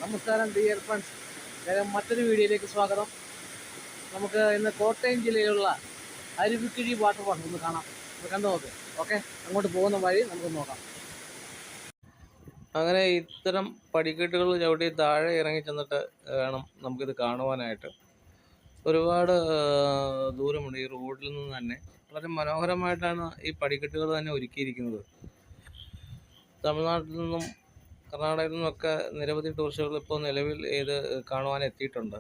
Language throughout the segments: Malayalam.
നമസ്കാരം ഡിയർ ഫ്രണ്ട്സ്, മറ്റൊരു വീഡിയോയിലേക്ക് സ്വാഗതം. നമുക്ക് ഇന്ന് കോട്ടയം ജില്ലയിലുള്ള അരുവിക്കുഴി വാട്ടർഫാൾ ഒന്ന് കാണാം. കണ്ടു നോക്ക്. ഓക്കെ, അങ്ങോട്ട് പോകുന്ന വഴി നമുക്ക് നോക്കാം. അങ്ങനെ ഇത്തരം പടിക്കെട്ടുകൾ ചവിട്ടി താഴെ ഇറങ്ങി ചെന്നിട്ട് വേണം നമുക്കിത് കാണുവാനായിട്ട്. ഒരുപാട് ദൂരമുണ്ട്. ഈ റോഡിൽ നിന്ന് തന്നെ വളരെ മനോഹരമായിട്ടാണ് ഈ പടിക്കെട്ടുകൾ തന്നെ ഒരുക്കിയിരിക്കുന്നത്. തമിഴ്നാട്ടിൽ നിന്നും കർണാടകയിൽ നിന്നൊക്കെ നിരവധി ടൂറിസ്റ്റുകൾ ഇപ്പോൾ നിലവിൽ ഇത് കാണുവാൻ എത്തിയിട്ടുണ്ട്.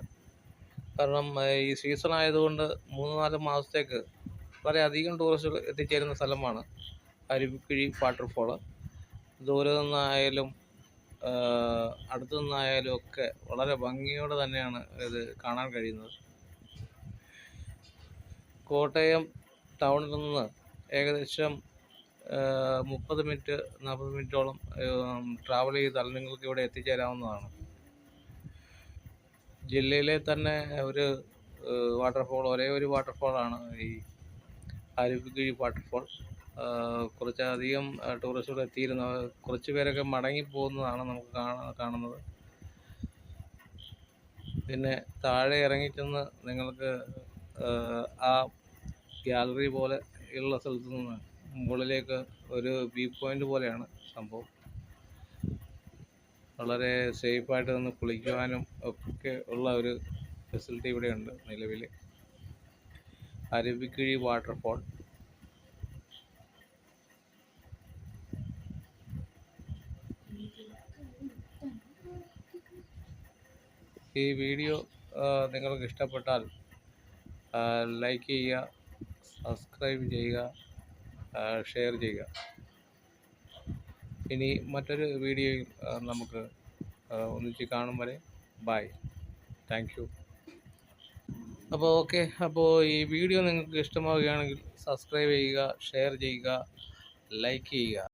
കാരണം ഈ സീസൺ ആയതുകൊണ്ട് 3-4 മാസത്തേക്ക് വളരെയധികം ടൂറിസ്റ്റുകൾ എത്തിച്ചേരുന്ന സ്ഥലമാണ് അരുവിക്കുഴി വാട്ടർഫോള്. ദൂരെ നിന്നായാലും അടുത്തു നിന്നായാലും ഒക്കെ വളരെ ഭംഗിയോടെ തന്നെയാണ് ഇത് കാണാൻ കഴിയുന്നത്. കോട്ടയം ടൗണിൽ നിന്ന് ഏകദേശം 30 മിനിറ്റ് 40 മിനിറ്റോളം ട്രാവൽ ചെയ്താൽ നിങ്ങൾക്ക് ഇവിടെ എത്തിച്ചേരാവുന്നതാണ്. ജില്ലയിലെ തന്നെ ഒരു വാട്ടർഫോൾ, ഒരേ ഒരു വാട്ടർഫോളാണ് ഈ അരുവിക്കുഴി വാട്ടർഫോൾ. കുറച്ചധികം ടൂറിസ്റ്റുകൾ എത്തിയിരുന്ന കുറച്ച് പേരൊക്കെ മടങ്ങിപ്പോകുന്നതാണ് നമുക്ക് കാണുന്നത്. പിന്നെ താഴെ ഇറങ്ങിച്ചെന്ന് നിങ്ങൾക്ക് ആ ഗാലറി പോലെ ഉള്ള സ്ഥലത്ത് നിന്ന് മുകളിലേക്ക് ഒരു വ്യൂ പോയിൻ്റ് പോലെയാണ് സംഭവം. വളരെ സേഫായിട്ട് നിന്ന് കുളിക്കുവാനും ഒക്കെ ഉള്ള ഒരു ഫെസിലിറ്റി ഇവിടെയുണ്ട് നിലവിൽ. അരുവിക്കുഴി വാട്ടർഫോൾ. ഈ വീഡിയോ നിങ്ങൾക്ക് ഇഷ്ടപ്പെട്ടാൽ ലൈക്ക് ചെയ്യുക, സബ്സ്ക്രൈബ് ചെയ്യുക, ഷെയർ ചെയ്യുക. ഇനി മറ്റൊരു വീഡിയോയിൽ നമുക്ക് ഒന്നിച്ച് കാണും വരെ ബൈ. Thank you. അപ്പോൾ ഈ വീഡിയോ നിങ്ങൾക്ക് ഇഷ്ടമാവുകയാണെങ്കിൽ സബ്സ്ക്രൈബ് ചെയ്യുക, ഷെയർ ചെയ്യുക, ലൈക്ക് ചെയ്യുക.